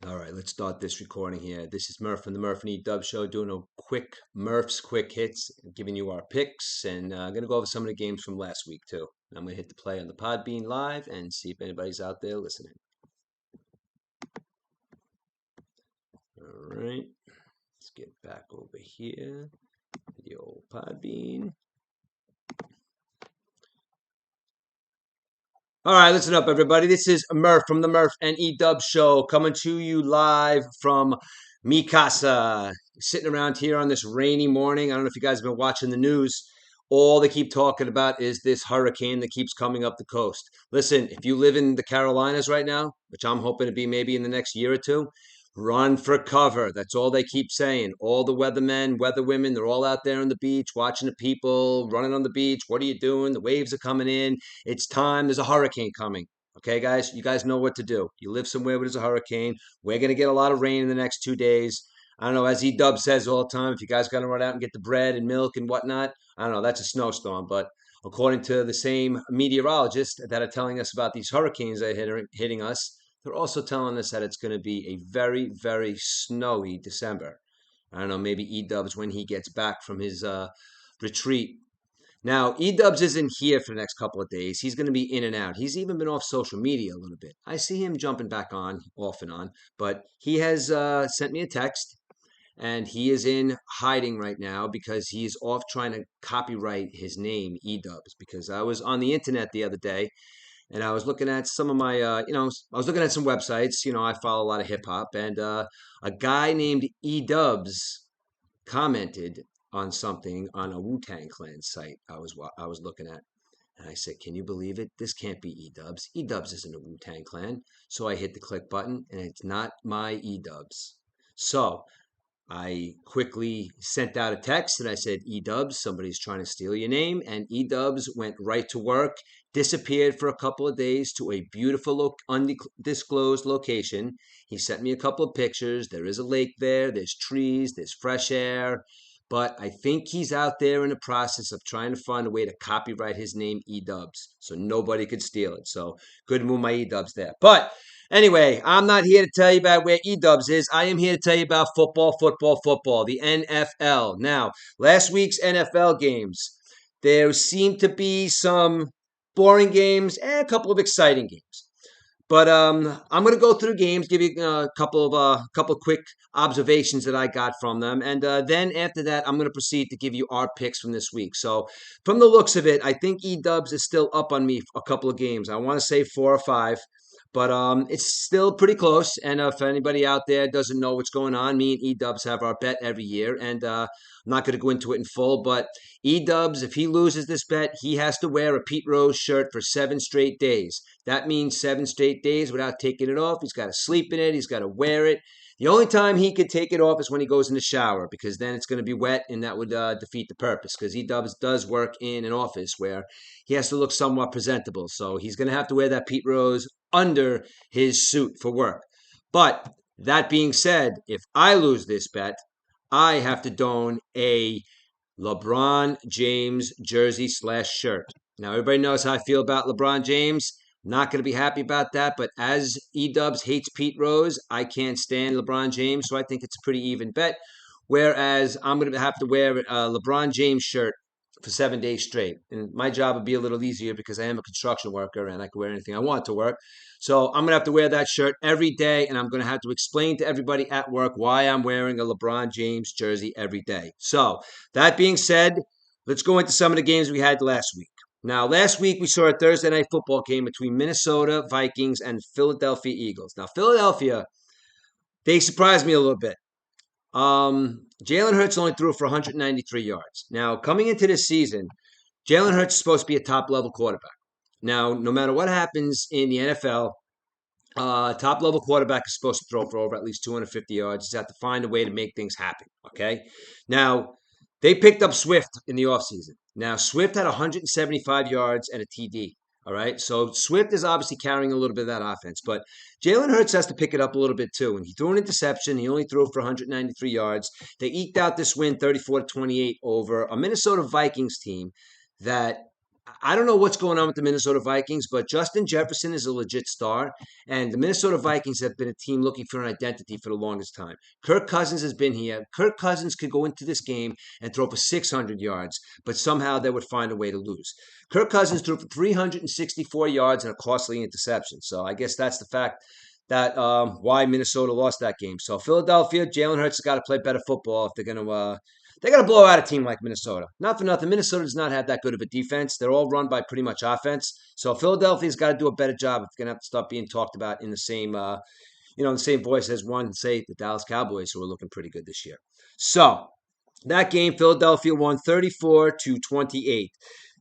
All right, let's start this recording here. This is Murph from the Murph and E-Dub Show, doing a quick Murphs quick hits, giving you our picks, and I'm going to go over some of the games from last week too. I'm going to hit the play on the Podbean live and see if anybody's out there listening. All right, let's get back over here to the old Podbean. All right, listen up, everybody. This is Murph from the Murph and E-Dub Show, coming to you live from Mi Casa. Sitting around here on this rainy morning. I don't know if you guys have been watching the news. All they keep talking about is this hurricane that keeps coming up the coast. Listen, if you live in the Carolinas right now, which I'm hoping to be maybe in the next year or two, run for cover. That's all they keep saying. All the weathermen, weatherwomen, they're all out there on the beach watching the people running on the beach. What are you doing? The waves are coming in. It's time. There's a hurricane coming. Okay, guys, you guys know what to do. You live somewhere where there's a hurricane. We're going to get a lot of rain in the next 2 days. I don't know, as E-Dub says all the time, if you guys got to run out and get the bread and milk and whatnot, I don't know, that's a snowstorm. But according to the same meteorologists that are telling us about these hurricanes that are hitting us, they're also telling us that it's going to be a very, very snowy December. I don't know, maybe E-Dubs when he gets back from his retreat. Now, E-Dubs isn't here for the next couple of days. He's going to be in and out. He's even been off social media a little bit. I see him jumping back on, off and on, but he has sent me a text and he is in hiding right now because he's off trying to copyright his name, E-Dubs, because I was on the internet the other day and I was looking at some of my, I was looking at some websites. I follow a lot of hip hop, and a guy named E Dubs commented on something on a Wu-Tang Clan site I was looking at, and I said, "Can you believe it? This can't be E Dubs. E Dubs isn't a Wu-Tang Clan." So I hit the click button, and it's not my E Dubs. So I quickly sent out a text and I said, E-Dubs, somebody's trying to steal your name. And E-Dubs went right to work, disappeared for a couple of days to a beautiful, undisclosed location. He sent me a couple of pictures. There is a lake there, there's trees, there's fresh air. But I think he's out there in the process of trying to find a way to copyright his name, E-Dubs, so nobody could steal it. So good move, my E-Dubs there. But anyway, I'm not here to tell you about where E-Dubs is. I am here to tell you about football, football, football, the NFL. Now, last week's NFL games, there seemed to be some boring games and a couple of exciting games. But I'm going to go through games, give you a couple of quick observations that I got from them, and then after that, I'm going to proceed to give you our picks from this week. So, from the looks of it, I think E Dubs is still up on me a couple of games. I want to say 4 or 5. But it's still pretty close. And if anybody out there doesn't know what's going on, me and E-Dubs have our bet every year. And I'm not going to go into it in full. But E-Dubs, if he loses this bet, he has to wear a Pete Rose shirt for 7 straight days. That means 7 straight days without taking it off. He's got to sleep in it. He's got to wear it. The only time he could take it off is when he goes in the shower because then it's going to be wet and that would defeat the purpose because E-Dubs does work in an office where he has to look somewhat presentable. So he's going to have to wear that Pete Rose under his suit for work. But that being said, if I lose this bet, I have to don a LeBron James jersey / shirt. Now, everybody knows how I feel about LeBron James. Not going to be happy about that, but as E-Dubs hates Pete Rose, I can't stand LeBron James, so I think it's a pretty even bet. Whereas I'm going to have to wear a LeBron James shirt for 7 days straight. And my job would be a little easier because I am a construction worker and I can wear anything I want to work. So I'm going to have to wear that shirt every day, and I'm going to have to explain to everybody at work why I'm wearing a LeBron James jersey every day. So that being said, let's go into some of the games we had last week. Now, last week we saw a Thursday night football game between Minnesota Vikings and Philadelphia Eagles. Now, Philadelphia, they surprised me a little bit. Jalen Hurts only threw for 193 yards. Now, coming into this season, Jalen Hurts is supposed to be a top-level quarterback. Now, no matter what happens in the NFL, top-level quarterback is supposed to throw for over at least 250 yards. He's got to find a way to make things happen, okay? Now, they picked up Swift in the offseason. Now, Swift had 175 yards and a TD. All right. So Swift is obviously carrying a little bit of that offense, but Jalen Hurts has to pick it up a little bit too. And he threw an interception. He only threw for 193 yards. They eked out this win 34-28 over a Minnesota Vikings team that I don't know what's going on with the Minnesota Vikings, but Justin Jefferson is a legit star, and the Minnesota Vikings have been a team looking for an identity for the longest time. Kirk Cousins has been here. Kirk Cousins could go into this game and throw for 600 yards, but somehow they would find a way to lose. Kirk Cousins threw for 364 yards and a costly interception. So I guess that's the fact that why Minnesota lost that game. So Philadelphia, Jalen Hurts has got to play better football if they're going to blow out a team like Minnesota. Not for nothing. Minnesota does not have that good of a defense. They're all run by pretty much offense. So Philadelphia's got to do a better job. It's going to have to start being talked about in the same, in the same voice as one, say, the Dallas Cowboys, who are looking pretty good this year. So that game, Philadelphia won 34-28.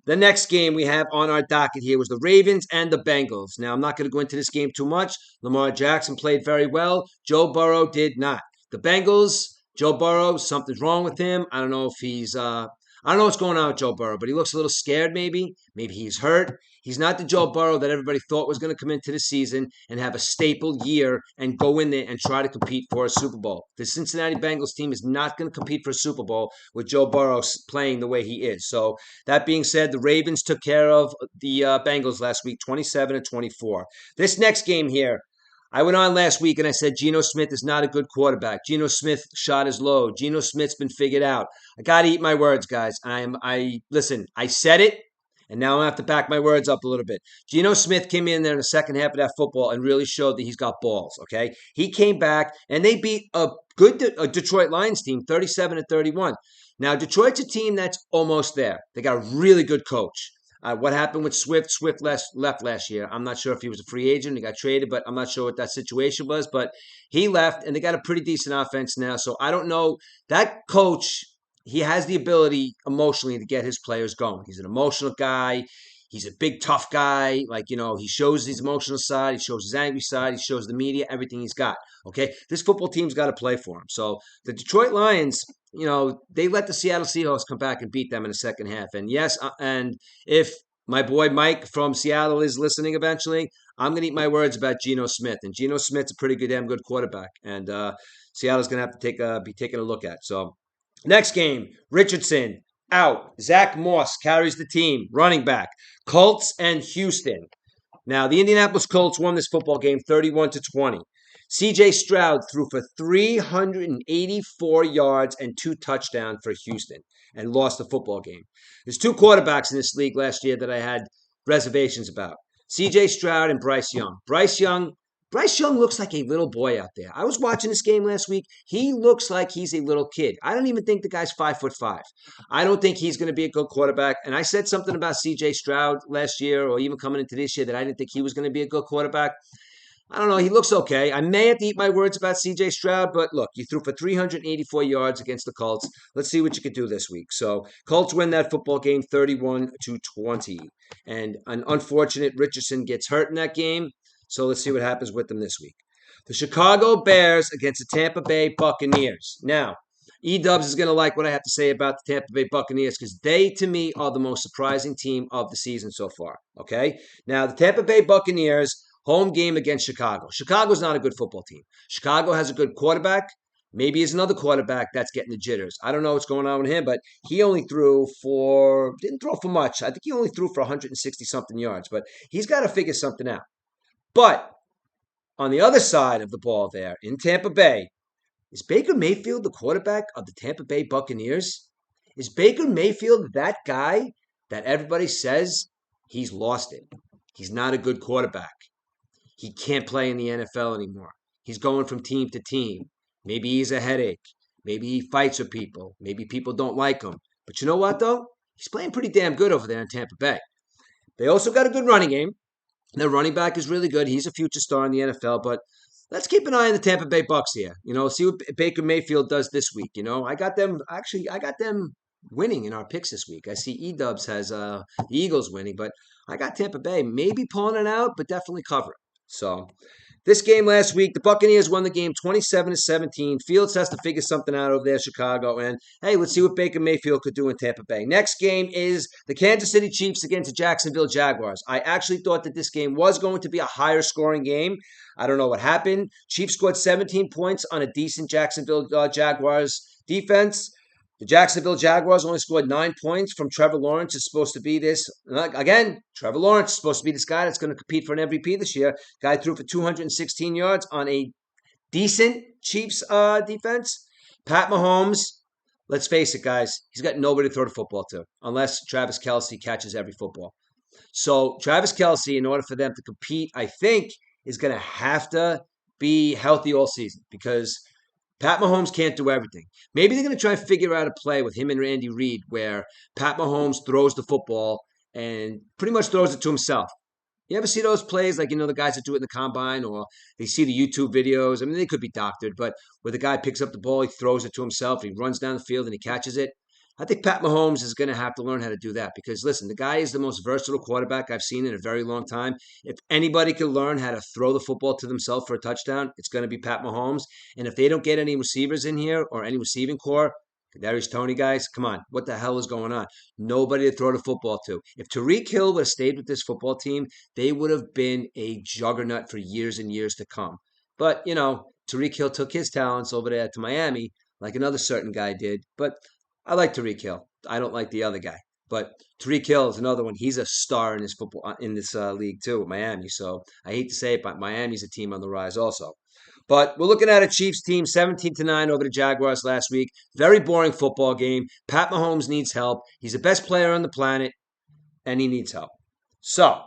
The next game we have on our docket here was the Ravens and the Bengals. Now, I'm not going to go into this game too much. Lamar Jackson played very well. Joe Burrow did not. The Bengals, Joe Burrow, something's wrong with him. I don't know if I don't know what's going on with Joe Burrow, but he looks a little scared maybe. Maybe he's hurt. He's not the Joe Burrow that everybody thought was going to come into the season and have a staple year and go in there and try to compete for a Super Bowl. The Cincinnati Bengals team is not going to compete for a Super Bowl with Joe Burrow playing the way he is. So that being said, the Ravens took care of the Bengals last week, 27-24. This next game here, I went on last week and I said Geno Smith is not a good quarterback. Geno Smith shot his load. Geno Smith's been figured out. I got to eat my words, guys. Listen, I said it, and now I have to back my words up a little bit. Geno Smith came in there in the second half of that football and really showed that he's got balls, okay? He came back, and they beat a good Detroit Lions team, 37-31. Now, Detroit's a team that's almost there. They got a really good coach. What happened with Swift? Swift left last year. I'm not sure if he was a free agent. He got traded, but I'm not sure what that situation was. But he left, and they got a pretty decent offense now. So I don't know. That coach, he has the ability emotionally to get his players going. He's an emotional guy. He's a big, tough guy. He shows his emotional side. He shows his angry side. He shows the media, everything he's got. Okay? This football team's got to play for him. So the Detroit Lions, they let the Seattle Seahawks come back and beat them in the second half. And yes, and if my boy Mike from Seattle is listening eventually, I'm going to eat my words about Geno Smith. And Geno Smith's a pretty damn good quarterback. And Seattle's going to have to be taking a look at. So next game, Richardson out. Zach Moss carries the team, running back. Colts and Houston. Now, the Indianapolis Colts won this football game 31-20. C.J. Stroud threw for 384 yards and 2 touchdowns for Houston and lost the football game. There's 2 quarterbacks in this league last year that I had reservations about. C.J. Stroud and Bryce Young. Bryce Young looks like a little boy out there. I was watching this game last week. He looks like he's a little kid. I don't even think the guy's 5'5". I don't think he's going to be a good quarterback. And I said something about C.J. Stroud last year or even coming into this year that I didn't think he was going to be a good quarterback. I don't know. He looks okay. I may have to eat my words about C.J. Stroud, but look, you threw for 384 yards against the Colts. Let's see what you could do this week. So Colts win that football game 31-20. And an unfortunate Richardson gets hurt in that game. So let's see what happens with them this week. The Chicago Bears against the Tampa Bay Buccaneers. Now, E-Dubs is going to like what I have to say about the Tampa Bay Buccaneers because they, to me, are the most surprising team of the season so far. Okay? Now, the Tampa Bay Buccaneers, home game against Chicago. Chicago's not a good football team. Chicago has a good quarterback. Maybe he's another quarterback that's getting the jitters. I don't know what's going on with him, but he only didn't throw for much. I think he only threw for 160-something yards, but he's got to figure something out. But on the other side of the ball there in Tampa Bay, is Baker Mayfield the quarterback of the Tampa Bay Buccaneers? Is Baker Mayfield that guy that everybody says he's lost it? He's not a good quarterback. He can't play in the NFL anymore. He's going from team to team. Maybe he's a headache. Maybe he fights with people. Maybe people don't like him. But you know what, though? He's playing pretty damn good over there in Tampa Bay. They also got a good running game. Their running back is really good. He's a future star in the NFL, but let's keep an eye on the Tampa Bay Bucks here. See what Baker Mayfield does this week. I got them winning in our picks this week. I see E-Dubs has the Eagles winning, but I got Tampa Bay maybe pulling it out, but definitely covering. So this game last week, the Buccaneers won the game 27-17. Fields has to figure something out over there in Chicago. And, hey, let's see what Baker Mayfield could do in Tampa Bay. Next game is the Kansas City Chiefs against the Jacksonville Jaguars. I actually thought that this game was going to be a higher scoring game. I don't know what happened. Chiefs scored 17 points on a decent Jacksonville Jaguars defense. The Jacksonville Jaguars only scored 9 points from Trevor Lawrence. Is supposed to be this again. Trevor Lawrence is supposed to be this guy that's going to compete for an MVP this year. Guy threw for 216 yards on a decent Chiefs defense. Pat Mahomes, let's face it, guys, he's got nobody to throw the football to unless Travis Kelce catches every football. So Travis Kelce, in order for them to compete, I think is going to have to be healthy all season because Pat Mahomes can't do everything. Maybe they're going to try and figure out a play with him and Randy Reed where Pat Mahomes throws the football and pretty much throws it to himself. You ever see those plays, like, the guys that do it in the combine, or they see the YouTube videos? I mean, they could be doctored, but where the guy picks up the ball, he throws it to himself, he runs down the field and he catches it. I think Pat Mahomes is going to have to learn how to do that because, listen, the guy is the most versatile quarterback I've seen in a very long time. If anybody can learn how to throw the football to themselves for a touchdown, it's going to be Pat Mahomes. And if they don't get any receivers in here or any receiving core, Kadarius Toney, guys, come on. What the hell is going on? Nobody to throw the football to. If Tyreek Hill would have stayed with this football team, they would have been a juggernaut for years and years to come. But, Tyreek Hill took his talents over there to Miami, like another certain guy did. But I like Tyreek Hill. I don't like the other guy. But Tyreek Hill is another one. He's a star in this football in this league too, Miami. So I hate to say it, but Miami's a team on the rise also. But we're looking at a Chiefs team 17-9 over the Jaguars last week. Very boring football game. Pat Mahomes needs help. He's the best player on the planet, and he needs help. So,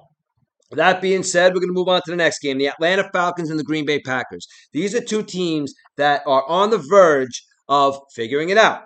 that being said, we're going to move on to the next game, the Atlanta Falcons and the Green Bay Packers. These are two teams that are on the verge of figuring it out.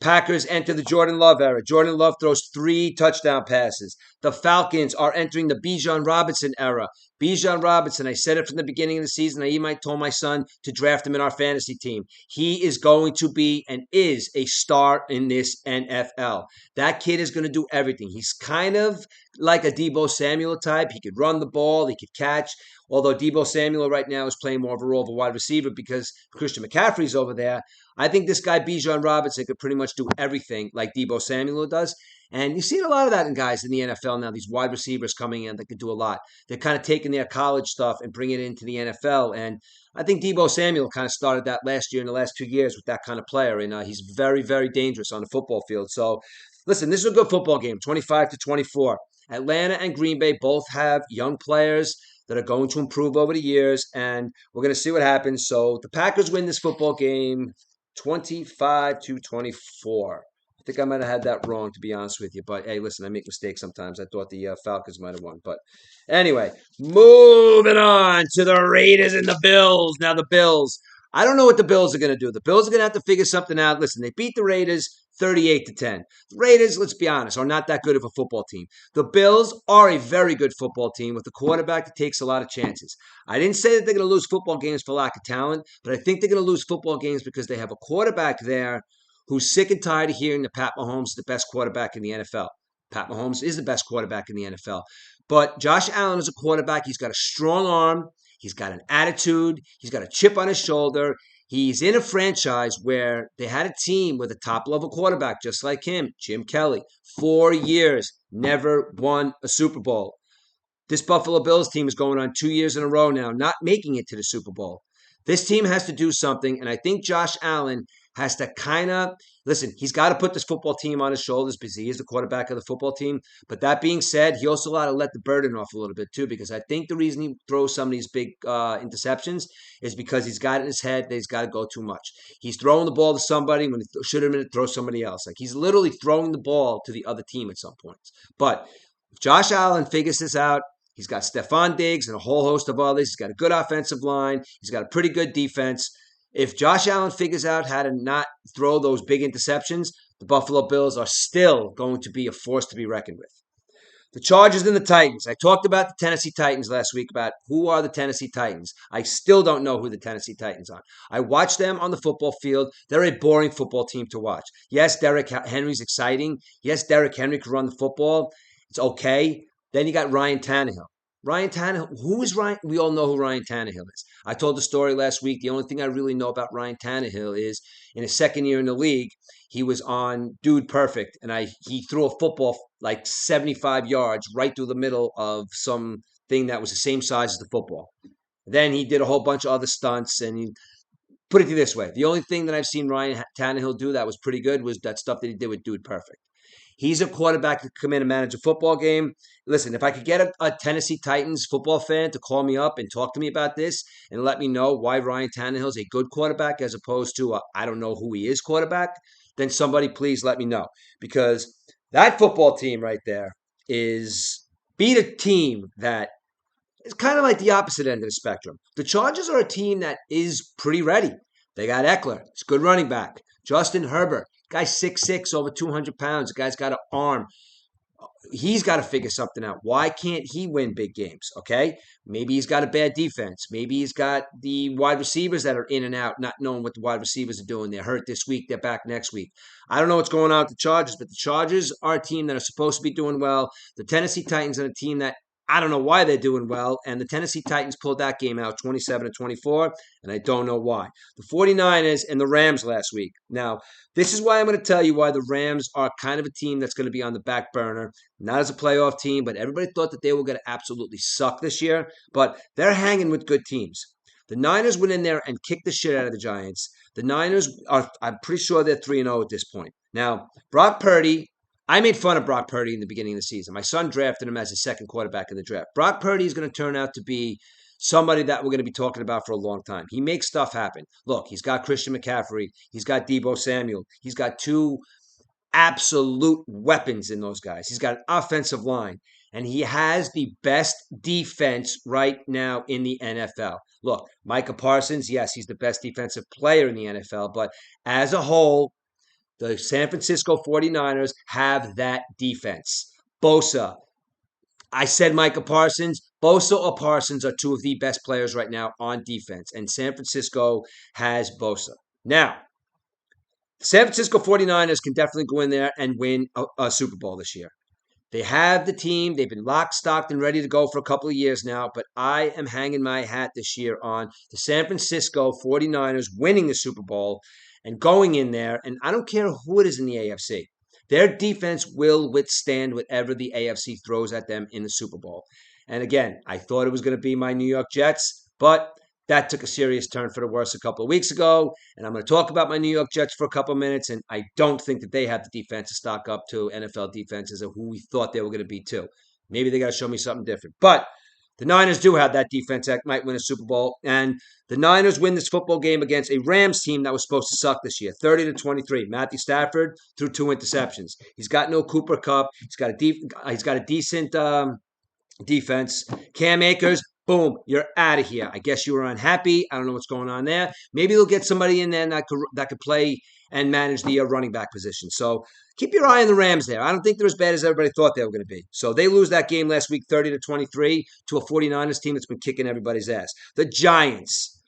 Packers enter the Jordan Love era. Jordan Love throws 3 touchdown passes. The Falcons are entering the Bijan Robinson era. Bijan Robinson, I said it from the beginning of the season. I even told my son to draft him in our fantasy team. He is going to be and is a star in this NFL. That kid is going to do everything. He's kind of like a Deebo Samuel type. He could run the ball. He could catch. Although Deebo Samuel right now is playing more of a role of a wide receiver because Christian McCaffrey's over there. I think this guy, Bijan Robinson, could pretty much do everything like Deebo Samuel does. And you see a lot of that in guys in the NFL now, these wide receivers coming in that can do a lot. They're kind of taking their college stuff and bringing it into the NFL. And I think Deebo Samuel kind of started that last year in the last 2 years with that kind of player. And he's very, very dangerous on the football field. So, listen, this is a good football game, 25-24. Atlanta and Green Bay both have young players that are going to improve over the years, and we're going to see what happens. So the Packers win this football game 25-24. I think I might have had that wrong, to be honest with you. But hey, listen, I make mistakes sometimes. I thought the Falcons might have won. But anyway, moving on to the Raiders and the Bills. Now, the Bills. I don't know what the Bills are going to do. The Bills are going to have to figure something out. Listen, they beat the Raiders 38-10. The Raiders, let's be honest, are not that good of a football team. The Bills are a very good football team with a quarterback that takes a lot of chances. I didn't say that they're going to lose football games for lack of talent, but I think they're going to lose football games because they have a quarterback there who's sick and tired of hearing that Pat Mahomes is the best quarterback in the NFL. Pat Mahomes is the best quarterback in the NFL. But Josh Allen is a quarterback. He's got a strong arm. He's got an attitude. He's got a chip on his shoulder. He's in a franchise where they had a team with a top-level quarterback just like him, Jim Kelly. 4 years, never won a Super Bowl. This Buffalo Bills team is going on 2 years in a row now, not making it to the Super Bowl. This team has to do something, and I think Josh Allen has to kind of listen. He's got to put this football team on his shoulders because he is the quarterback of the football team. But that being said, he also got to let the burden off a little bit too, because I think the reason he throws some of these big interceptions is because he's got it in his head that he's got to go too much. He's throwing the ball to somebody when he should have been to throw somebody else. Like he's literally throwing the ball to the other team at some points. But if Josh Allen figures this out, he's got Stephon Diggs and a whole host of others. He's got a good offensive line. He's got a pretty good defense. If Josh Allen figures out how to not throw those big interceptions, the Buffalo Bills are still going to be a force to be reckoned with. The Chargers and the Titans. I talked about the Tennessee Titans last week, about who are the Tennessee Titans. I still don't know who the Tennessee Titans are. I watched them on the football field. They're a boring football team to watch. Yes, Derrick Henry's exciting. Yes, Derrick Henry can run the football. It's okay. Then you got Ryan Tannehill. Ryan Tannehill, who is Ryan? We all know who Ryan Tannehill is. I told the story last week. The only thing I really know about Ryan Tannehill is in his second year in the league, he was on Dude Perfect, and he threw a football like 75 yards right through the middle of something that was the same size as the football. Then he did a whole bunch of other stunts, and he put it to you this way. The only thing that I've seen Ryan Tannehill do that was pretty good was that stuff that he did with Dude Perfect. He's a quarterback that come in and manage a football game. Listen, if I could get a Tennessee Titans football fan to call me up and talk to me about this and let me know why Ryan Tannehill is a good quarterback as opposed to I don't know who he is quarterback, then somebody please let me know. Because that football team right there is beat a team that is kind of like the opposite end of the spectrum. The Chargers are a team that is pretty ready. They got Eckler. It's a good running back. Justin Herbert. Guy's 6'6", over 200 pounds. The guy's got an arm. He's got to figure something out. Why can't he win big games? Okay. Maybe he's got a bad defense. Maybe he's got the wide receivers that are in and out, not knowing what the wide receivers are doing. They're hurt this week. They're back next week. I don't know what's going on with the Chargers, but the Chargers are a team that are supposed to be doing well. The Tennessee Titans are a team that I don't know why they're doing well, and the Tennessee Titans pulled that game out 27-24, and I don't know why. The 49ers and the Rams last week. Now, this is why I'm going to tell you why the Rams are kind of a team that's going to be on the back burner, not as a playoff team, but everybody thought that they were going to absolutely suck this year, but they're hanging with good teams. The Niners went in there and kicked the shit out of the Giants. The Niners I'm pretty sure they're 3-0 at this point. Now, Brock Purdy, I made fun of Brock Purdy in the beginning of the season. My son drafted him as his second quarterback in the draft. Brock Purdy is going to turn out to be somebody that we're going to be talking about for a long time. He makes stuff happen. Look, he's got Christian McCaffrey. He's got Deebo Samuel. He's got two absolute weapons in those guys. He's got an offensive line. And he has the best defense right now in the NFL. Look, Micah Parsons, yes, he's the best defensive player in the NFL. But as a whole, the San Francisco 49ers have that defense. Bosa. I said Micah Parsons. Bosa or Parsons are two of the best players right now on defense. And San Francisco has Bosa. Now, the San Francisco 49ers can definitely go in there and win a Super Bowl this year. They have the team. They've been locked, stocked, and ready to go for a couple of years now. But I am hanging my hat this year on the San Francisco 49ers winning the Super Bowl and going in there, and I don't care who it is in the AFC. Their defense will withstand whatever the AFC throws at them in the Super Bowl. And again, I thought it was going to be my New York Jets, but that took a serious turn for the worse a couple of weeks ago. And I'm going to talk about my New York Jets for a couple of minutes, and I don't think that they have the defense to stock up to NFL defenses of who we thought they were going to be too. Maybe they got to show me something different. But the Niners do have that defense that might win a Super Bowl, and the Niners win this football game against a Rams team that was supposed to suck this year, 30-23. Matthew Stafford threw 2 interceptions. He's got no Cooper Kupp. He's got a decent defense. Cam Akers, boom, you're out of here. I guess you were unhappy. I don't know what's going on there. Maybe they'll get somebody in there that could play and manage the running back position. So keep your eye on the Rams there. I don't think they're as bad as everybody thought they were going to be. So they lose that game last week 30-23 to a 49ers team that's been kicking everybody's ass. The Giants,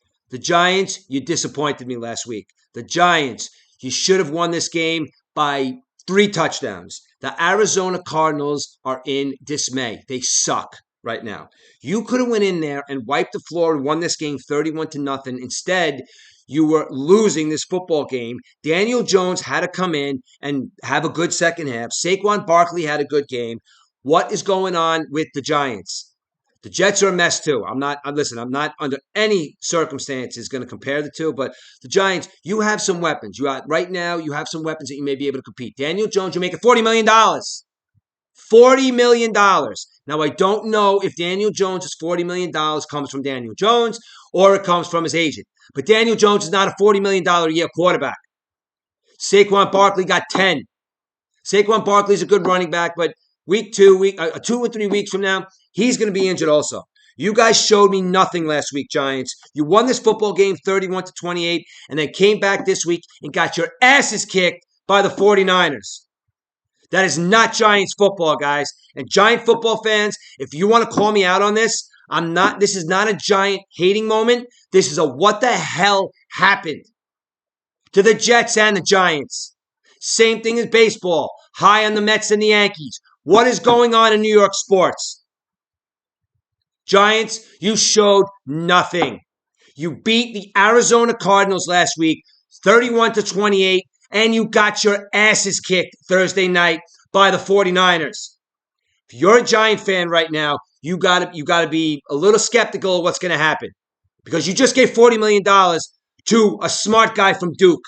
you disappointed me last week. The Giants, you should have won this game by 3 touchdowns. The Arizona Cardinals are in dismay. They suck right now. You could have went in there and wiped the floor and won this game 31-0. Instead, you were losing this football game. Daniel Jones had to come in and have a good second half. Saquon Barkley had a good game. What is going on with the Giants? The Jets are a mess too. I'm not under any circumstances going to compare the two, but the Giants, you have some weapons. Right now, you have some weapons that you may be able to compete. Daniel Jones, you're making $40 million. $40 million. Now, I don't know if Daniel Jones' $40 million comes from Daniel Jones or it comes from his agent. But Daniel Jones is not a $40 million a year quarterback. Saquon Barkley got 10. Saquon Barkley's a good running back, but 2 or 3 weeks from now, he's going to be injured also. You guys showed me nothing last week, Giants. You won this football game 31-28 and then came back this week and got your asses kicked by the 49ers. That is not Giants football, guys. And Giant football fans, if you want to call me out on this, this is not a Giant hating moment. This is a what the hell happened to the Jets and the Giants. Same thing as baseball. High on the Mets and the Yankees. What is going on in New York sports? Giants, you showed nothing. You beat the Arizona Cardinals last week 31-28. And you got your asses kicked Thursday night by the 49ers. If you're a Giant fan right now, you gotta be a little skeptical of what's going to happen. Because you just gave $40 million to a smart guy from Duke.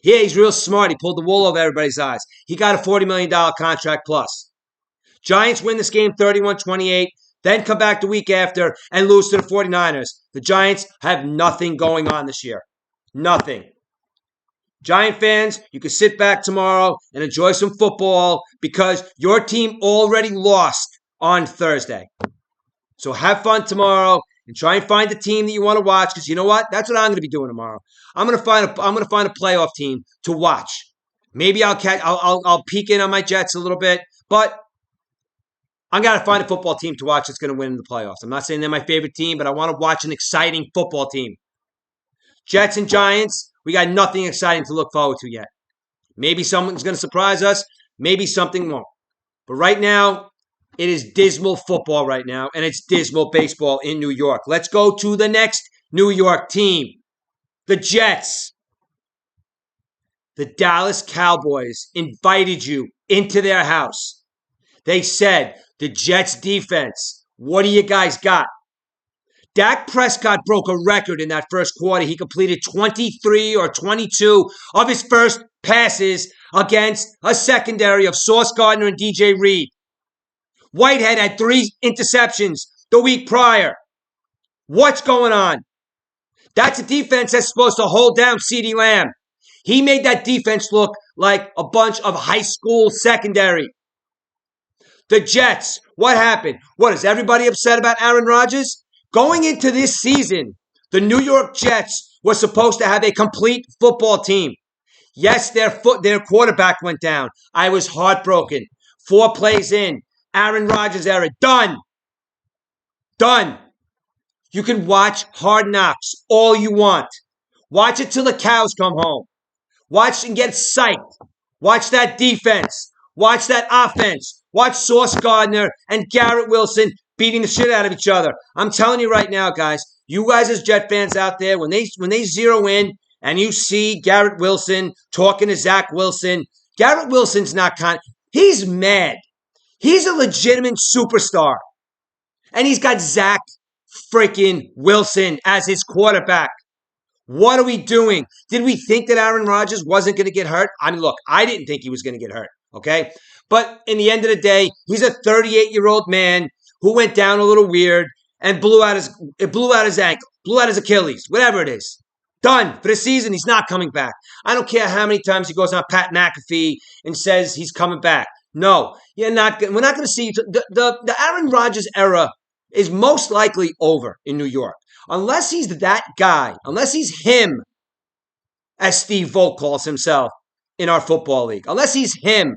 Yeah, he's real smart. He pulled the wool over everybody's eyes. He got a $40 million contract plus. Giants win this game 31-28, then come back the week after and lose to the 49ers. The Giants have nothing going on this year. Nothing. Giant fans, you can sit back tomorrow and enjoy some football because your team already lost on Thursday. So have fun tomorrow and try and find the team that you want to watch because you know what? That's what I'm going to be doing tomorrow. I'm going to find a playoff team to watch. Maybe I'll peek in on my Jets a little bit, but I'm going to find a football team to watch that's going to win in the playoffs. I'm not saying they're my favorite team, but I want to watch an exciting football team. Jets and Giants, we got nothing exciting to look forward to yet. Maybe someone's going to surprise us. Maybe something won't. But right now, it is dismal football right now, and it's dismal baseball in New York. Let's go to the next New York team, the Jets. The Dallas Cowboys invited you into their house. They said, the Jets defense, what do you guys got? Dak Prescott broke a record in that first quarter. He completed 23 or 22 of his first passes against a secondary of Sauce Gardner and DJ Reed. Whitehead had 3 interceptions the week prior. What's going on? That's a defense that's supposed to hold down CeeDee Lamb. He made that defense look like a bunch of high school secondary. The Jets, what happened? What, is everybody upset about Aaron Rodgers? Going into this season, the New York Jets were supposed to have a complete football team. Yes, their quarterback went down. I was heartbroken. 4 plays in. Aaron Rodgers era. Done. Done. You can watch Hard Knocks all you want. Watch it till the cows come home. Watch and get psyched. Watch that defense. Watch that offense. Watch Sauce Gardner and Garrett Wilson beating the shit out of each other. I'm telling you right now, guys, you guys as Jet fans out there, when they zero in and you see Garrett Wilson talking to Zach Wilson, Garrett Wilson's not he's mad. He's a legitimate superstar. And he's got Zach freaking Wilson as his quarterback. What are we doing? Did we think that Aaron Rodgers wasn't going to get hurt? I mean, look, I didn't think he was going to get hurt, okay? But in the end of the day, he's a 38-year-old man who went down a little weird and blew out his ankle, blew out his Achilles, whatever it is. Done. For the season, he's not coming back. I don't care how many times he goes on Pat McAfee and says he's coming back. No, we're not going to see the Aaron Rodgers era is most likely over in New York. Unless he's that guy, unless he's him, as Steve Volk calls himself in our football league. Unless he's him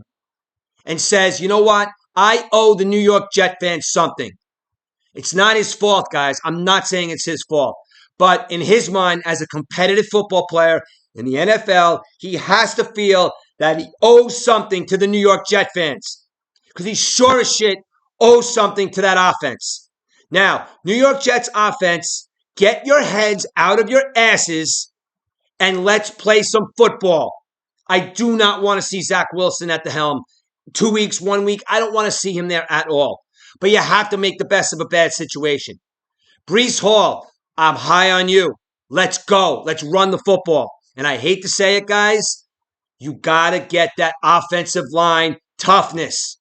and says, you know what? I owe the New York Jet fans something. It's not his fault, guys. I'm not saying it's his fault. But in his mind, as a competitive football player in the NFL, he has to feel that he owes something to the New York Jet fans. Because he sure as shit owes something to that offense. Now, New York Jets offense, get your heads out of your asses and let's play some football. I do not want to see Zach Wilson at the helm. 2 weeks, 1 week, I don't want to see him there at all. But you have to make the best of a bad situation. Breece Hall, I'm high on you. Let's go. Let's run the football. And I hate to say it, guys, you got to get that offensive line toughness.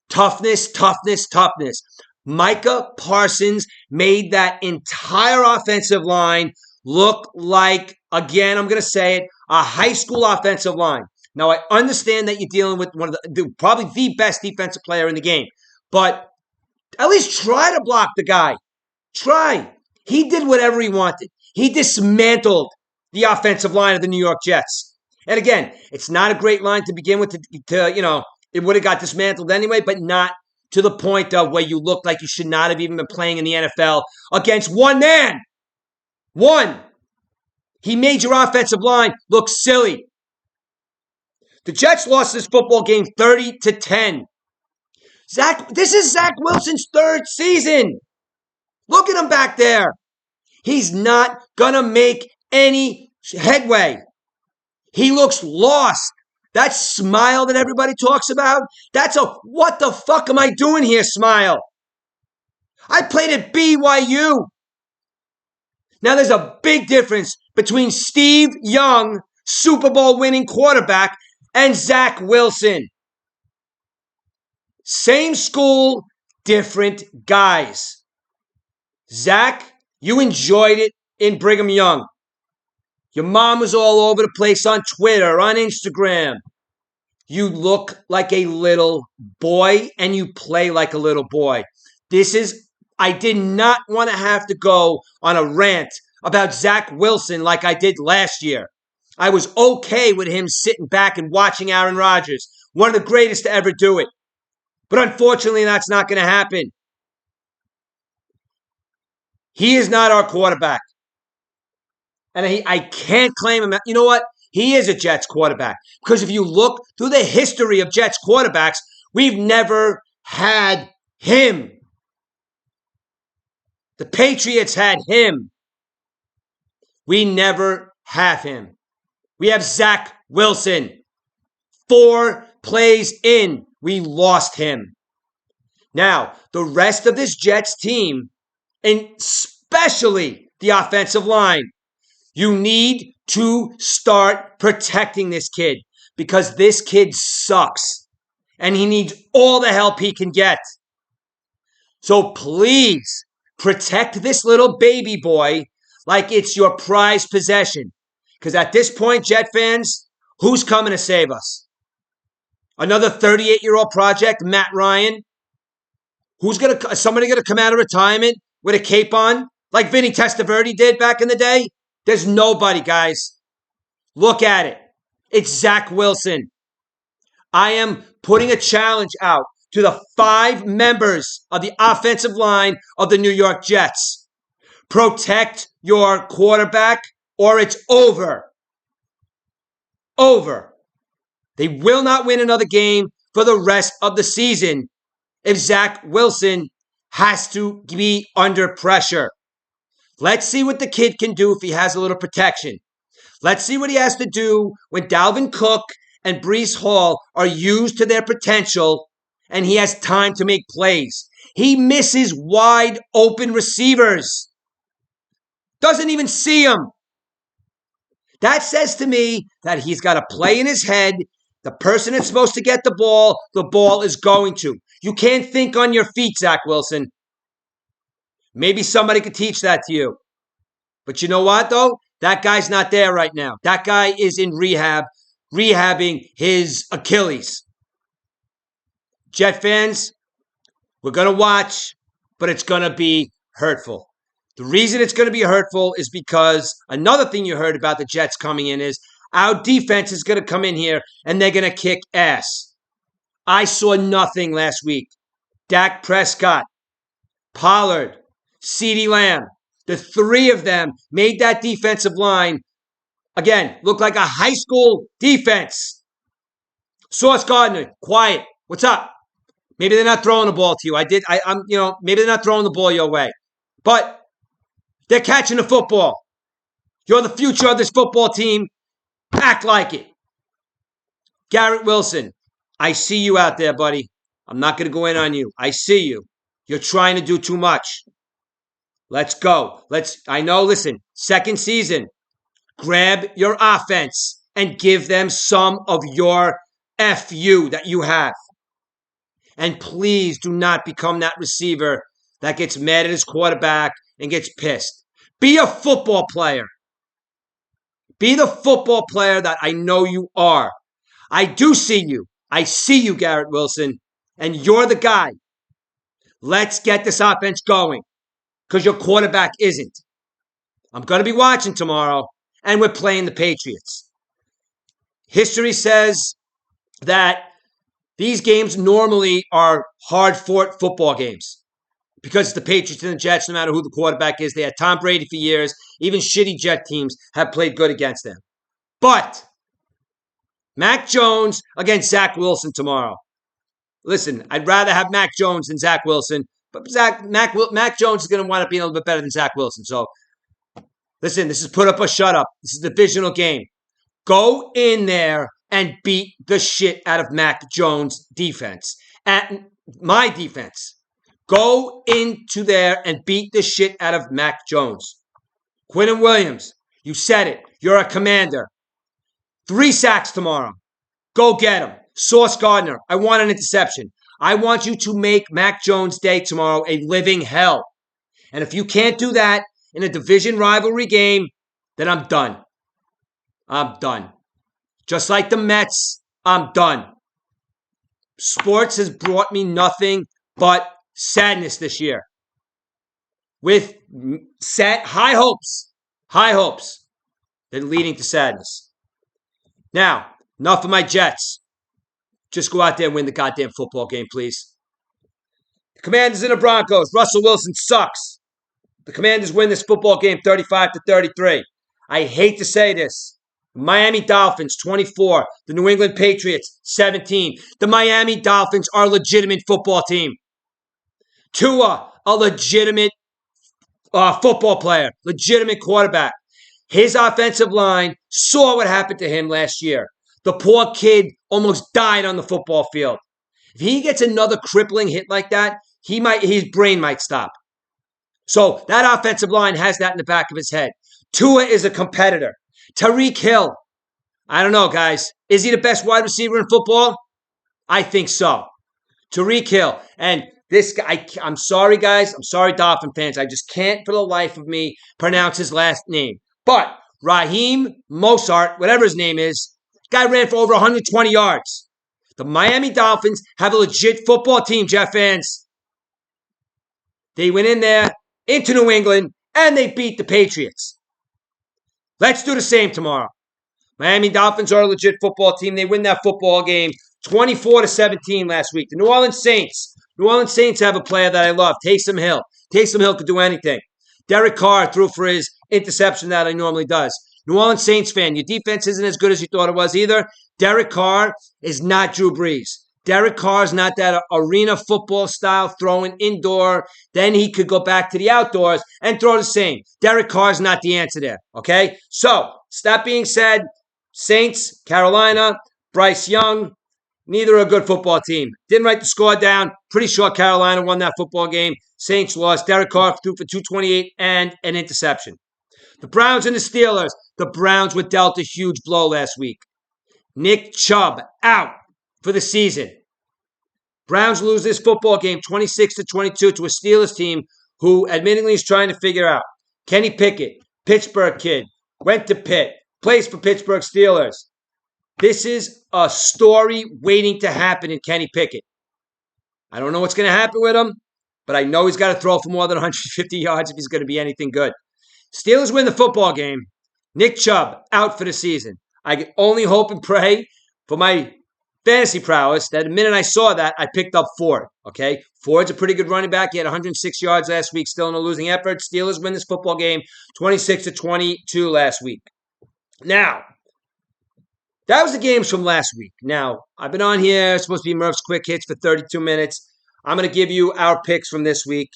Toughness, toughness, toughness. Micah Parsons made that entire offensive line look like, again, I'm going to say it, a high school offensive line. Now, I understand that you're dealing with one of probably the best defensive player in the game, but at least try to block the guy. Try. He did whatever he wanted. He dismantled the offensive line of the New York Jets. And again, it's not a great line to begin with. It would have got dismantled anyway, but not to the point of where you look like you should not have even been playing in the NFL against one man. One. He made your offensive line look silly. The Jets lost this football game 30-10. This is Zach Wilson's 3rd season. Look at him back there. He's not going to make any headway. He looks lost. That smile that everybody talks about, that's a what the fuck am I doing here smile. I played at BYU. Now, there's a big difference between Steve Young, Super Bowl winning quarterback, and Zach Wilson. Same school, different guys. Zach, you enjoyed it in Brigham Young. Your mom was all over the place on Twitter, on Instagram. You look like a little boy and you play like a little boy. I did not want to have to go on a rant about Zach Wilson like I did last year. I was okay with him sitting back and watching Aaron Rodgers, one of the greatest to ever do it. But unfortunately, that's not going to happen. He is not our quarterback. And I can't claim him. You know what? He is a Jets quarterback. Because if you look through the history of Jets quarterbacks, we've never had him. The Patriots had him. We never have him. We have Zach Wilson. 4 plays in, we lost him. Now, the rest of this Jets team, and especially the offensive line, you need to start protecting this kid because this kid sucks and he needs all the help he can get. So please protect this little baby boy like it's your prized possession. Because at this point, Jet fans, who's coming to save us? Another 38-year-old project, Matt Ryan? Somebody gonna come out of retirement with a cape on like Vinny Testaverde did back in the day? There's nobody, guys. Look at it. It's Zach Wilson. I am putting a challenge out to the 5 members of the offensive line of the New York Jets. Protect your quarterback or it's over. Over. They will not win another game for the rest of the season if Zach Wilson has to be under pressure. Let's see what the kid can do if he has a little protection. Let's see what he has to do when Dalvin Cook and Breece Hall are used to their potential and he has time to make plays. He misses wide open receivers. Doesn't even see them. That says to me that he's got a play in his head. The person that's supposed to get the ball is going to. You can't think on your feet, Zach Wilson. Maybe somebody could teach that to you. But you know what, though? That guy's not there right now. That guy is in rehab, rehabbing his Achilles. Jet fans, we're going to watch, but it's going to be hurtful. The reason it's going to be hurtful is because another thing you heard about the Jets coming in is our defense is going to come in here and they're going to kick ass. I saw nothing last week. Dak Prescott, Pollard, CeeDee Lamb, the 3 of them made that defensive line, again, look like a high school defense. Sauce Gardner, quiet. What's up? Maybe they're not throwing the ball to you. Maybe they're not throwing the ball your way. But they're catching the football. You're the future of this football team. Act like it. Garrett Wilson, I see you out there, buddy. I'm not going to go in on you. I see you. You're trying to do too much. Let's go. Listen, second season. Grab your offense and give them some of your FU that you have. And please do not become that receiver that gets mad at his quarterback and gets pissed. Be a football player. Be the football player that I know you are. I do see you. I see you, Garrett Wilson, and you're the guy. Let's get this offense going because your quarterback isn't. I'm going to be watching tomorrow, and we're playing the Patriots. History says that these games normally are hard-fought football games because the Patriots and the Jets, no matter who the quarterback is, they had Tom Brady for years. Even shitty Jet teams have played good against them. But Mac Jones against Zach Wilson tomorrow. Listen, I'd rather have Mac Jones than Zach Wilson, but Mac Jones is going to wind up being a little bit better than Zach Wilson. So, listen, this is put up or shut up. This is a divisional game. Go in there and beat the shit out of Mac Jones' defense. At my defense. Go into there and beat the shit out of Mac Jones. Quinnen Williams, you said it. You're a commander. 3 sacks tomorrow. Go get him. Sauce Gardner, I want an interception. I want you to make Mac Jones' day tomorrow a living hell. And if you can't do that in a division rivalry game, then I'm done. I'm done. Just like the Mets, I'm done. Sports has brought me nothing but sadness this year. With high hopes, then leading to sadness. Now, enough of my Jets. Just go out there and win the goddamn football game, please. The Commanders and the Broncos. Russell Wilson sucks. The Commanders win this football game 35-33. I hate to say this. The Miami Dolphins, 24. The New England Patriots, 17. The Miami Dolphins are a legitimate football team. Tua, a legitimate football player, legitimate quarterback. His offensive line saw what happened to him last year. The poor kid almost died on the football field. If he gets another crippling hit like that, his brain might stop. So that offensive line has that in the back of his head. Tua is a competitor. Tyreek Hill, I don't know, guys. Is he the best wide receiver in football? I think so. Tyreek Hill. And this guy, I'm sorry, guys. I'm sorry, Dolphin fans. I just can't for the life of me pronounce his last name. But Raheem Mostert, whatever his name is, guy ran for over 120 yards. The Miami Dolphins have a legit football team, Jeff fans. They went in there into New England and they beat the Patriots. Let's do the same tomorrow. Miami Dolphins are a legit football team. They win that football game 24-17 last week. The New Orleans Saints have a player that I love, Taysom Hill. Taysom Hill could do anything. Derek Carr threw for his interception that he normally does. New Orleans Saints fan, your defense isn't as good as you thought it was either. Derek Carr is not Drew Brees. Derek Carr is not that arena football style throwing indoor. Then he could go back to the outdoors and throw the same. Derek Carr is not the answer there, okay? So, that being said, Saints, Carolina, Bryce Young, neither are a good football team. Didn't write the score down. Pretty sure Carolina won that football game. Saints lost. Derek Carr threw for 228 and an interception. The Browns and the Steelers. The Browns were dealt a huge blow last week. Nick Chubb out for the season. Browns lose this football game 26-22 to a Steelers team who admittedly is trying to figure out. Kenny Pickett, Pittsburgh kid, went to Pitt, plays for Pittsburgh Steelers. This is a story waiting to happen in Kenny Pickett. I don't know what's going to happen with him, but I know he's got to throw for more than 150 yards if he's going to be anything good. Steelers win the football game. Nick Chubb out for the season. I can only hope and pray for my fantasy prowess that the minute I saw that, I picked up Ford. Okay? Ford's a pretty good running back. He had 106 yards last week, still in a losing effort. Steelers win this football game 26-22 last week. Now, that was the games from last week. Now, I've been on here. It's supposed to be Murfs Quick Hits for 32 minutes. I'm going to give you our picks from this week,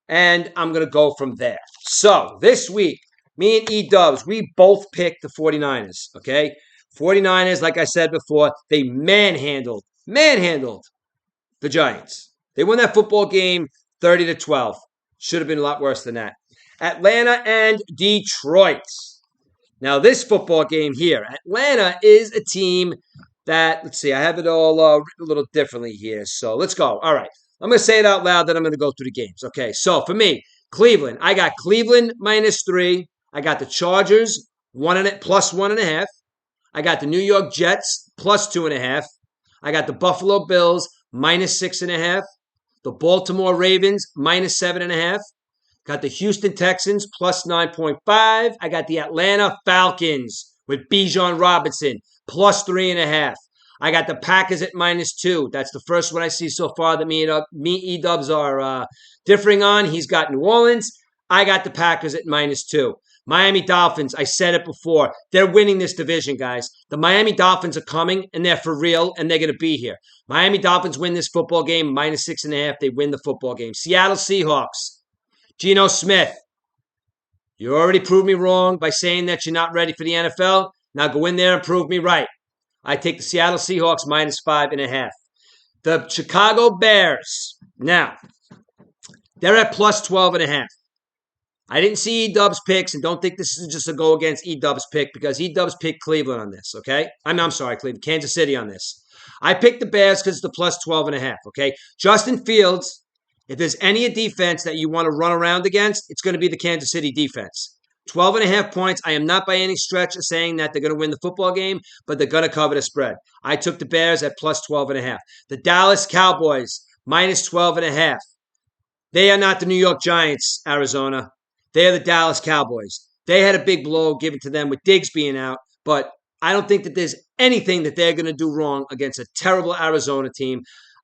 and I'm going to go from there. So, this week, me and E-Dubs, we both picked the 49ers, okay? 49ers, like I said before, they manhandled the Giants. They won that football game 30-12. Should have been a lot worse than that. Atlanta and Detroit. Now, this football game here, Atlanta is a team that, let's see, I have it all written a little differently here. So, let's go. All right. I'm going to say it out loud, then I'm going to go through the games. Okay, so for me, Cleveland. I got Cleveland -3. I got the Chargers +1.5. I got the New York Jets +2.5. I got the Buffalo Bills -6.5. The Baltimore Ravens -7.5. Got the Houston Texans +9.5. I got the Atlanta Falcons with Bijan Robinson +3.5. I got the Packers at -2. That's the first one I see so far that me E-Dubs are differing on. He's got New Orleans. I got the Packers at -2. Miami Dolphins, I said it before. They're winning this division, guys. The Miami Dolphins are coming, and they're for real, and they're going to be here. Miami Dolphins win this football game -6.5. They win the football game. Seattle Seahawks. Geno Smith. You already proved me wrong by saying that you're not ready for the NFL. Now go in there and prove me right. I take the Seattle Seahawks -5.5. The Chicago Bears. Now, they're at +12.5. I didn't see E-Dub's picks, and don't think this is just a go against E-Dub's pick because E-Dub's picked Cleveland on this, okay? I'm sorry, Cleveland, Kansas City on this. I picked the Bears because it's the plus 12 and a half, okay? Justin Fields, if there's any defense that you want to run around against, it's going to be the Kansas City defense. 12 and a half points. I am not by any stretch saying that they're going to win the football game, but they're going to cover the spread. I took the Bears at plus 12 and a half. The Dallas Cowboys, minus 12 and a half. They are not the New York Giants, Arizona. They are the Dallas Cowboys. They had a big blow given to them with Diggs being out, but I don't think that there's anything that they're going to do wrong against a terrible Arizona team.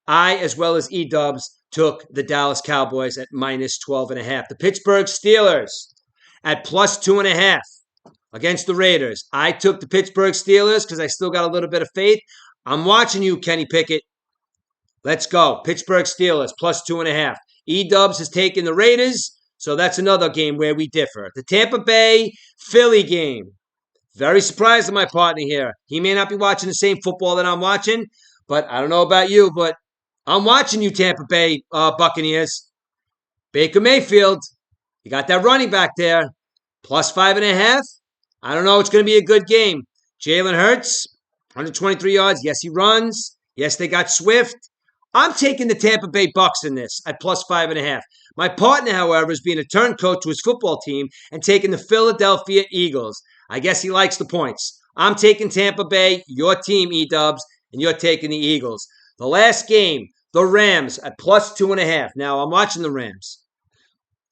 I, as well as E-Dubs, took the Dallas Cowboys at minus 12 and a half. The Pittsburgh Steelers at plus 2.5 against the Raiders. I took the Pittsburgh Steelers because I still got a little bit of faith. I'm watching you, Kenny Pickett. Let's go. Pittsburgh Steelers plus 2.5. E-Dubs has taken the Raiders, so that's another game where we differ. The Tampa Bay Philly game. Very surprised at my partner here. He may not be watching the same football that I'm watching, but I don't know about you, but I'm watching you, Tampa Bay Buccaneers. Baker Mayfield, you got that running back there, plus 5.5. I don't know. It's going to be a good game. Jalen Hurts, 123 yards. Yes, he runs. Yes, they got Swift. I'm taking the Tampa Bay Bucks in this at plus 5.5. My partner, however, is being a turncoat to his football team and taking the Philadelphia Eagles. I guess he likes the points. I'm taking Tampa Bay, your team, E-Dubs, and you're taking the Eagles. The last game, the Rams at plus 2.5. Now, I'm watching the Rams.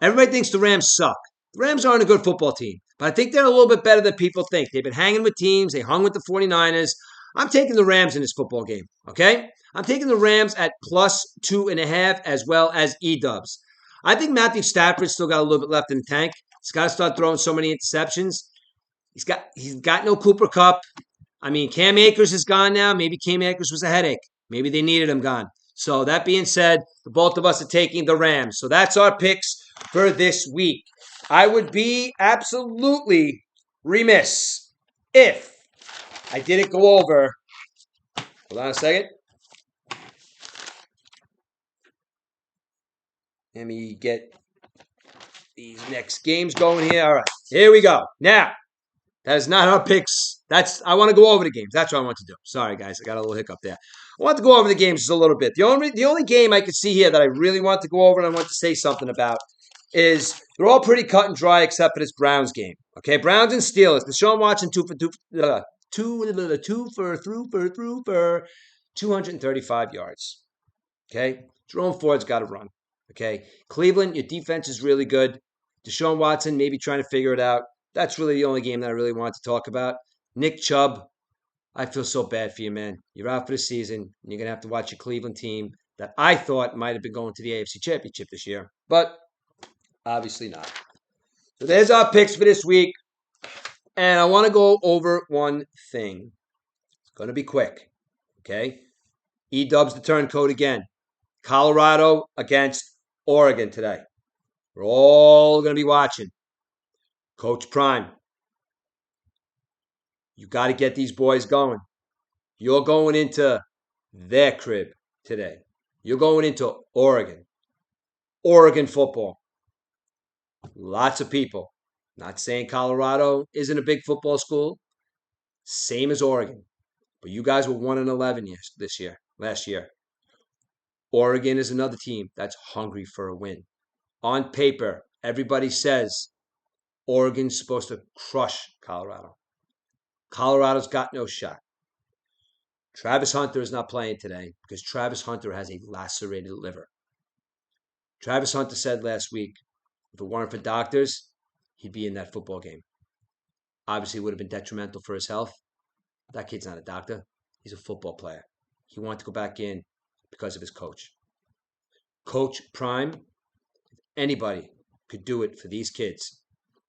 Everybody thinks the Rams suck. The Rams aren't a good football team, but I think they're a little bit better than people think. They've been hanging with teams. They hung with the 49ers. I'm taking the Rams in this football game, okay? I'm taking the Rams at plus 2.5 as well as E-Dubs. I think Matthew Stafford's still got a little bit left in the tank. He's got to start throwing so many interceptions. He's got no Cooper Kupp. I mean, Cam Akers is gone now. Maybe Cam Akers was a headache. Maybe they needed him gone. So that being said, the both of us are taking the Rams. So that's our picks for this week. I would be absolutely remiss if I didn't go over. Hold on a second. Let me get these next games going here. All right, here we go. Now, that is not our picks. I want to go over the games. That's what I want to do. Sorry, guys. I got a little hiccup there. I want to go over the games just a little bit. The only game I could see here that I really want to go over and I want to say something about is they're all pretty cut and dry except for this Browns game. Okay, Browns and Steelers. Deshaun Watson 235 yards. Okay, Jerome Ford's got to run. Okay, Cleveland, your defense is really good. Deshaun Watson maybe trying to figure it out. That's really the only game that I really want to talk about. Nick Chubb, I feel so bad for you, man. You're out for the season, and you're going to have to watch your Cleveland team that I thought might have been going to the AFC Championship this year, but obviously not. So there's our picks for this week, and I want to go over one thing. It's going to be quick, okay? E-Dubs the turncoat again. Colorado against Oregon today. We're all going to be watching. Coach Prime, you got to get these boys going. You're going into their crib today. You're going into Oregon. Oregon football. Lots of people. Not saying Colorado isn't a big football school. Same as Oregon. But you guys were 1-11 last year. Oregon is another team that's hungry for a win. On paper, everybody says Oregon's supposed to crush Colorado. Colorado's got no shot. Travis Hunter is not playing today because Travis Hunter has a lacerated liver. Travis Hunter said last week, if it weren't for doctors, he'd be in that football game. Obviously, it would have been detrimental for his health. That kid's not a doctor. He's a football player. He wanted to go back in because of his coach. Coach Prime, if anybody could do it for these kids,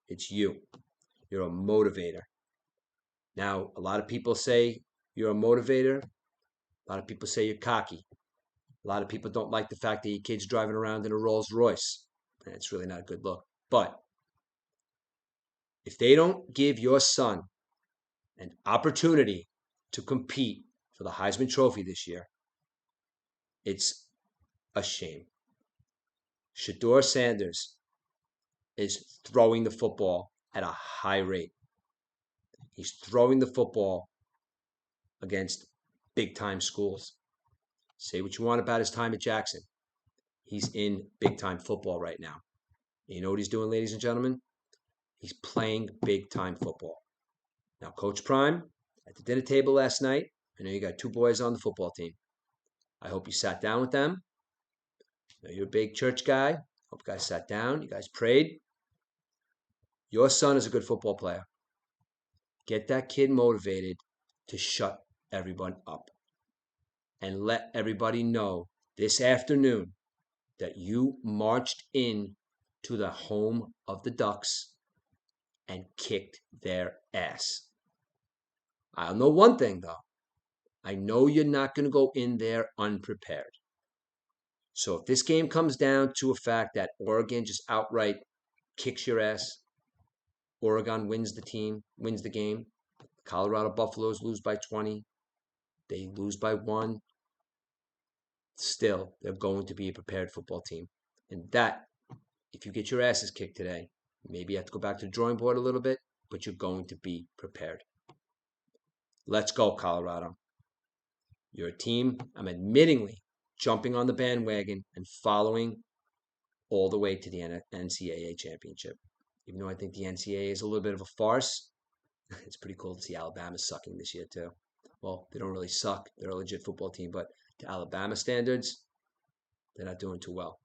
it's you. You're a motivator. Now, a lot of people say you're a motivator. A lot of people say you're cocky. A lot of people don't like the fact that your kid's driving around in a Rolls Royce. And it's really not a good look. But if they don't give your son an opportunity to compete for the Heisman Trophy this year, it's a shame. Shedeur Sanders, is throwing the football at a high rate. He's throwing the football against big-time schools. Say what you want about his time at Jackson. He's in big-time football right now. You know what he's doing, ladies and gentlemen? He's playing big-time football. Now, Coach Prime, at the dinner table last night, I know you got two boys on the football team. I hope you sat down with them. I know you're a big church guy. Hope you guys sat down. You guys prayed. Your son is a good football player. Get that kid motivated to shut everyone up. And let everybody know this afternoon that you marched in to the home of the Ducks and kicked their ass. I'll know one thing, though. I know you're not going to go in there unprepared. So if this game comes down to a fact that Oregon just outright kicks your ass, Oregon wins the game, Colorado Buffaloes lose by 20, they lose by 1, still, they're going to be a prepared football team. And that, if you get your asses kicked today, maybe you have to go back to the drawing board a little bit, but you're going to be prepared. Let's go, Colorado. You're a team I'm admittingly jumping on the bandwagon and following all the way to the NCAA championship. Even though I think the NCAA is a little bit of a farce, it's pretty cool to see Alabama sucking this year too. Well, they don't really suck. They're a legit football team, but to Alabama standards, they're not doing too well.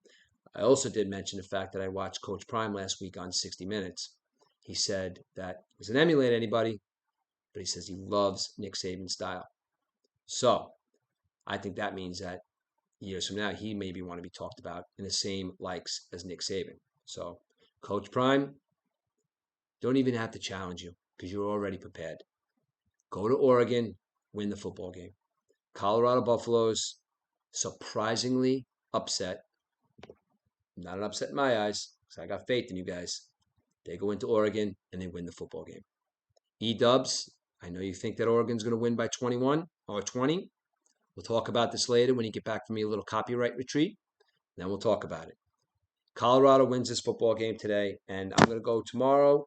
I also did mention the fact that I watched Coach Prime last week on 60 Minutes. He said that he doesn't emulate anybody, but he says he loves Nick Saban's style. So I think that means that years from now, he maybe want to be talked about in the same likes as Nick Saban. So, Coach Prime, don't even have to challenge you because you're already prepared. Go to Oregon, win the football game. Colorado Buffaloes, surprisingly upset. Not an upset in my eyes because I got faith in you guys. They go into Oregon and they win the football game. E-Dubs, I know you think that Oregon's going to win by 21 or 20. We'll talk about this later when you get back from your little copyright retreat. Then we'll talk about it. Colorado wins this football game today, and I'm going to go tomorrow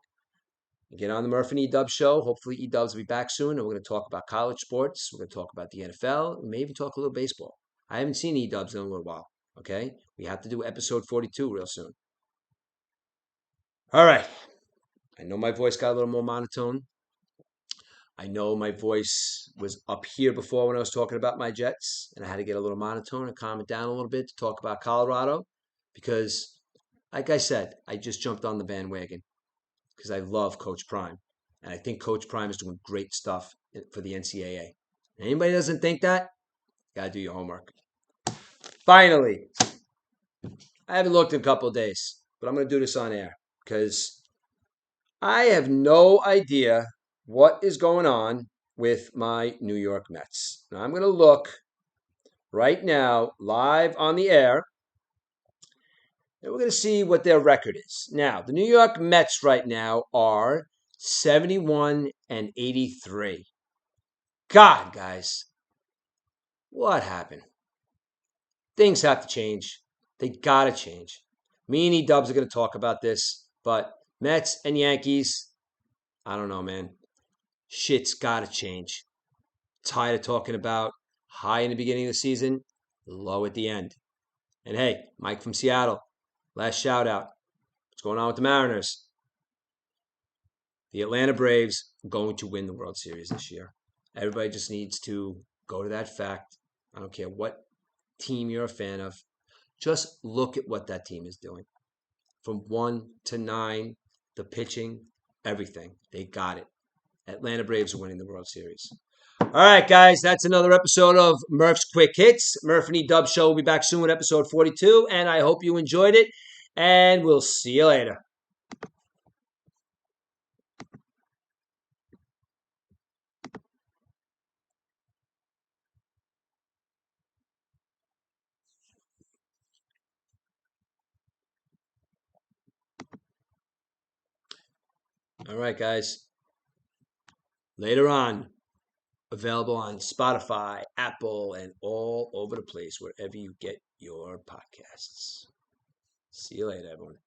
and get on the Murph and E-Dubs show. Hopefully E-Dubs will be back soon, and we're going to talk about college sports. We're going to talk about the NFL. We may even talk a little baseball. I haven't seen E-Dubs in a little while, okay? We have to do episode 42 real soon. All right. I know my voice got a little more monotone. I know my voice was up here before when I was talking about my Jets, and I had to get a little monotone and calm it down a little bit to talk about Colorado because, like I said, I just jumped on the bandwagon because I love Coach Prime, and I think Coach Prime is doing great stuff for the NCAA. Anybody doesn't think that, you got to do your homework. Finally, I haven't looked in a couple of days, but I'm going to do this on air because I have no idea what is going on with my New York Mets. Now, I'm going to look right now, live on the air, and we're going to see what their record is. Now, the New York Mets right now are 71 and 83. God, guys, what happened? Things have to change. They got to change. Me and E-Dubs are going to talk about this, but Mets and Yankees, I don't know, man. Shit's got to change. Tired of talking about high in the beginning of the season, low at the end. And hey, Mike from Seattle, last shout out. What's going on with the Mariners? The Atlanta Braves are going to win the World Series this year. Everybody just needs to go to that fact. I don't care what team you're a fan of. Just look at what that team is doing. From 1 to 9, the pitching, everything. They got it. Atlanta Braves are winning the World Series. All right, guys, that's another episode of Murph's Quick Hits. Murph and E-Dub Show will be back soon with episode 42, and I hope you enjoyed it, and we'll see you later. All right, guys. Later on, available on Spotify, Apple, and all over the place, wherever you get your podcasts. See you later, everyone.